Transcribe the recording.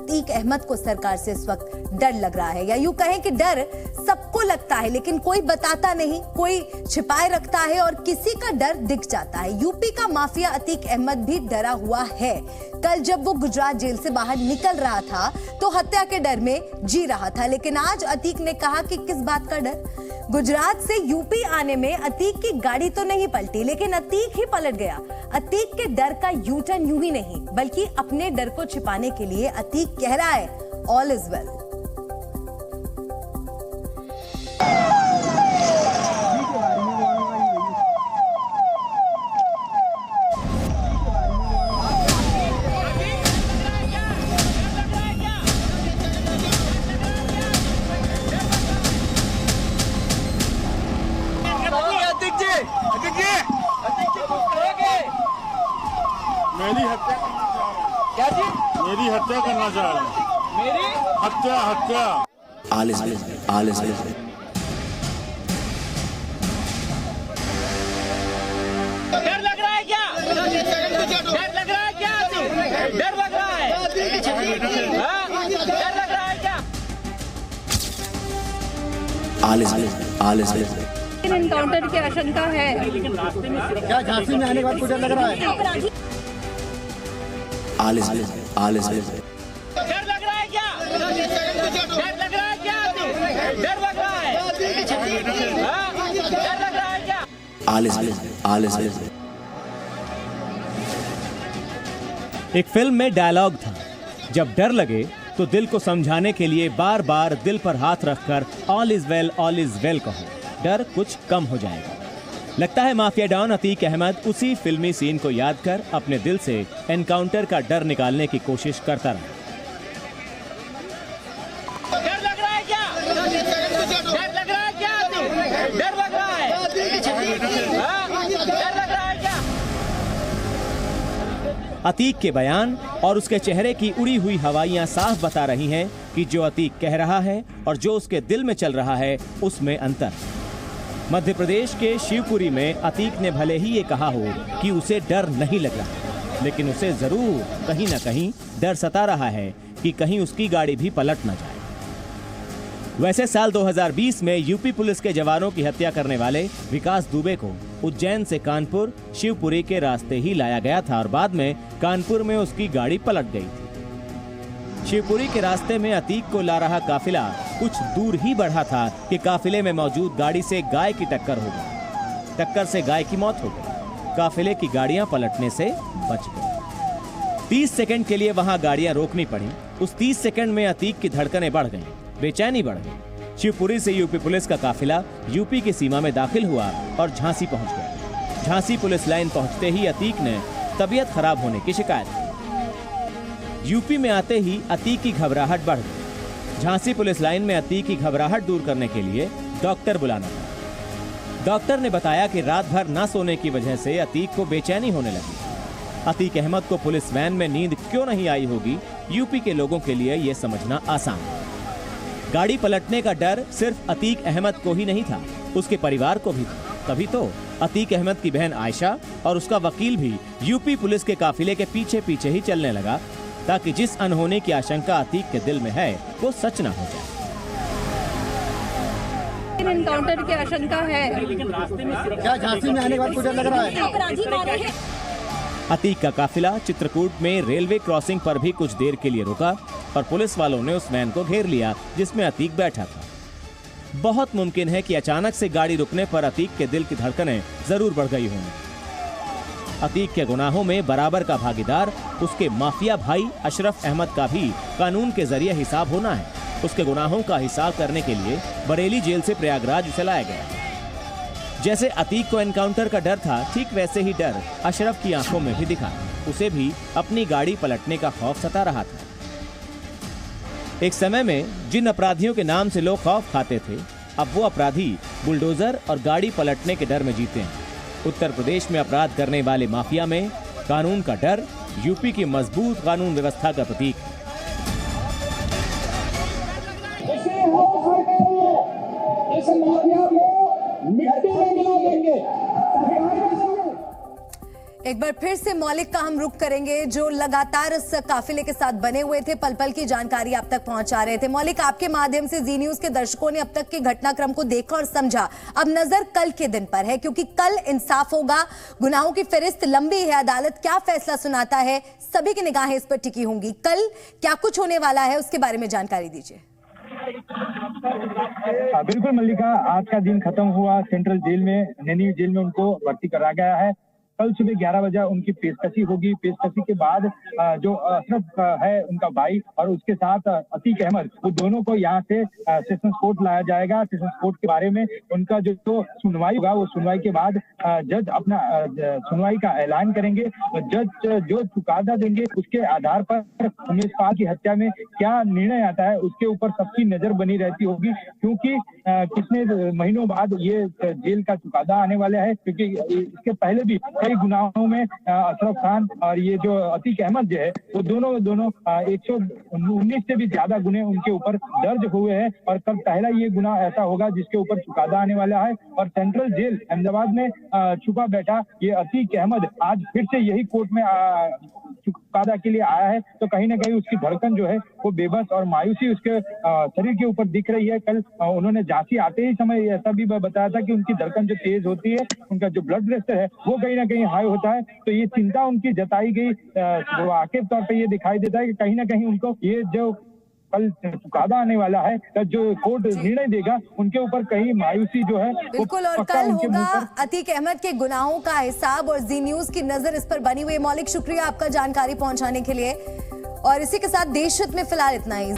अतीक अहमद को सरकार से इस वक्त डर लग रहा है, या यूं कहें कि डर सबको लगता है लेकिन कोई बताता नहीं, कोई छिपाए रखता है और किसी का डर दिख जाता है। यूपी का माफिया अतीक अहमद भी डरा हुआ है। कल जब वो गुजरात जेल से बाहर निकल रहा था तो हत्या के डर में जी रहा था, लेकिन आज अतीक ने कहा कि किस बात का डर। गुजरात से यूपी आने में अतीक की गाड़ी तो नहीं पलटी, लेकिन अतीक ही पलट गया। अतीक के डर का यू टर्न यूं ही नहीं बल्कि अपने डर को छिपाने के लिए अतीक कह रहा है ऑल इज वेल। मेरी हत्या करना चाह रहा है। क्या चीज? मेरी हत्या करना चाह रहा है। मेरी हत्या। आलिस डर लग रहा है क्या? डर लग रहा है क्या? डर लग रहा है? हाँ? डर लग रहा है क्या? आलिस एनकाउंटर की आशंका है। क्या झांसी में आने के बाद कुछ डर लग रहा है? आलिस डर लग रहा है क्या? डर लग रहा है क्या? डर लग रहा है? हाँ? डर लग रहा है क्या? आलिस एक फिल्म में डायलॉग था, जब डर लगे तो दिल को समझाने के लिए बार बार दिल पर हाथ रखकर ऑल इज वेल कहो, डर कुछ कम हो जाएगा। लगता है माफिया डॉन अतीक अहमद उसी फिल्मी सीन को याद कर अपने दिल से एनकाउंटर का डर निकालने की कोशिश करता रहा। डर लग रहा है क्या? डर लग रहा है क्या? डर लग रहा है? हाँ? डर लग रहा है क्या? अतीक के बयान और उसके चेहरे की उड़ी हुई हवाइयां साफ बता रही हैं कि जो अतीक कह रहा है और जो उसके दिल में चल रहा है उसमें अंतर। मध्य प्रदेश के शिवपुरी में अतीक ने भले ही ये कहा हो कि उसे डर नहीं लग रहा, लेकिन उसे जरूर कहीं ना कहीं डर सता रहा है कि कहीं उसकी गाड़ी भी पलट न जाए। वैसे साल 2020 में यूपी पुलिस के जवानों की हत्या करने वाले विकास दुबे को उज्जैन से कानपुर शिवपुरी के रास्ते ही लाया गया था और बाद में कानपुर में उसकी गाड़ी पलट गई थी। शिवपुरी के रास्ते में अतीक को ला रहा काफिला कुछ दूर ही बढ़ा था कि काफिले में मौजूद गाड़ी से गाय की टक्कर हो गई। टक्कर से गाय की मौत हो गई। काफिले की गाड़ियां पलटने से बच गई। 30 सेकंड के लिए वहां गाड़ियां रोकनी पड़ी। उस 30 सेकंड में अतीक की धड़कनें बढ़ गईं, बेचैनी बढ़ गई। शिवपुरी से यूपी पुलिस का काफिला यूपी की सीमा में दाखिल हुआ और झांसी पहुंच गया। झांसी पुलिस लाइन पहुंचते ही अतीक ने तबीयत खराब होने की शिकायत की। यूपी में आते ही अतीक की घबराहट बढ़ गई। झांसी पुलिस लाइन में अतीक की घबराहट दूर करने के लिए डॉक्टर बुलाना पड़ा। डॉक्टर ने बताया कि रात भर ना सोने की वजह से अतीक को बेचैनी होने लगी। अतीक अहमद को पुलिस वैन में नींद क्यों नहीं आई होगी, यूपी के लोगों के लिए यह समझना आसान है। गाड़ी पलटने का डर सिर्फ अतीक अहमद को ही नहीं था, उसके परिवार को भी था। तभी तो अतीक अहमद की बहन आयशा और उसका वकील भी यूपी पुलिस के काफिले के पीछे पीछे ही चलने लगा, ताकि जिस अनहोनी की आशंका अतीक के दिल में है वो सच ना हो जाए। एनकाउंटर की आशंका है। क्या झांसी में आने के बाद कुछ डर लग रहा है? अतीक का काफिला चित्रकूट में रेलवे क्रॉसिंग पर भी कुछ देर के लिए रुका और पुलिस वालों ने उस वैन को घेर लिया जिसमें अतीक बैठा था। बहुत मुमकिन है कि अचानक से गाड़ी रुकने पर अतीक के दिल की धड़कनें जरूर बढ़ गई होंगी। अतीक के गुनाहों में बराबर का भागीदार उसके माफिया भाई अशरफ अहमद का भी कानून के जरिए हिसाब होना है। उसके गुनाहों का हिसाब करने के लिए बरेली जेल से प्रयागराज उसे लाया गया। जैसे अतीक को एनकाउंटर का डर था, ठीक वैसे ही डर अशरफ की आंखों में भी दिखा। उसे भी अपनी गाड़ी पलटने का खौफ सता रहा था। एक समय में जिन अपराधियों के नाम से लोग खौफ खाते थे, अब वो अपराधी बुलडोजर और गाड़ी पलटने के डर में जीते हैं। उत्तर प्रदेश में अपराध करने वाले माफिया में कानून का डर यूपी की मजबूत कानून व्यवस्था का प्रतीक है। एक बार फिर से मौलिक का हम रुख करेंगे, जो लगातार इस काफिले के साथ बने हुए थे, पल पल की जानकारी आप तक पहुंचा रहे थे। मौलिक, आपके माध्यम से जी न्यूज के दर्शकों ने अब तक के घटनाक्रम को देखा और समझा। अब नजर कल के दिन पर है, क्योंकि कल इंसाफ होगा। गुनाहों की फहरिस्त लंबी है, अदालत क्या फैसला सुनाता है, सभी की निगाहें इस पर टिकी होंगी। कल क्या कुछ होने वाला है, उसके बारे में जानकारी दीजिए। बिल्कुल मल्लिका, आज का दिन खत्म हुआ। सेंट्रल जेल में, नैनी जेल में उनको भर्ती करा गया है। कल सुबह 11 बजे उनकी पेशकशी होगी। पेशकशी के बाद जो अशरफ है उनका भाई और उसके साथ अतीक अहमद, वो दोनों को यहाँ से सेशंस कोर्ट लाया जाएगा। सेशंस कोर्ट के बारे में उनका जो सुनवाई होगा, वो सुनवाई के बाद जज अपना सुनवाई का ऐलान करेंगे। जज जो चुकादा देंगे उसके आधार पर उमेश पाल की हत्या में क्या निर्णय आता है, उसके ऊपर सबकी नजर बनी रहती होगी, क्योंकि कितने महीनों बाद ये जेल का चुकादा आने वाला है। क्योंकि इसके पहले भी कई गुनाहों में अशरफ खान और ये जो अतीक अहमद जो है, वो दोनों 119 से भी ज्यादा गुने उनके ऊपर दर्ज हुए हैं। और कल पहला ये गुनाह ऐसा होगा जिसके ऊपर चुकादा आने वाला है। और सेंट्रल जेल अहमदाबाद में छुपा बैठा ये अतीक अहमद आज फिर से यही कोर्ट में चुकादा के लिए आया है। तो कहीं ना कहीं उसकी धड़कन जो है वो बेबस और मायूसी उसके शरीर के ऊपर दिख रही है। कल उन्होंने झांसी आते ही समय ऐसा भी बताया था कि उनकी धड़कन जो तेज होती है, उनका जो ब्लड प्रेशर है वो कहीं ना कहीं हाई होता है। तो ये चिंता उनकी जताई गई। वाकिफ तौर पे ये दिखाई देता है कि कहीं ना कहीं उनको ये जो कल चुकादा आने वाला है, जो कोर्ट निर्णय देगा, उनके ऊपर कहीं मायूसी जो है बिल्कुल। और कल होगा अतीक अहमद के गुनाहों का हिसाब, और जी न्यूज की नजर इस पर बनी हुई है। मौलिक, शुक्रिया आपका जानकारी पहुंचाने के लिए। और इसी के साथ देश हित में फिलहाल इतना ही।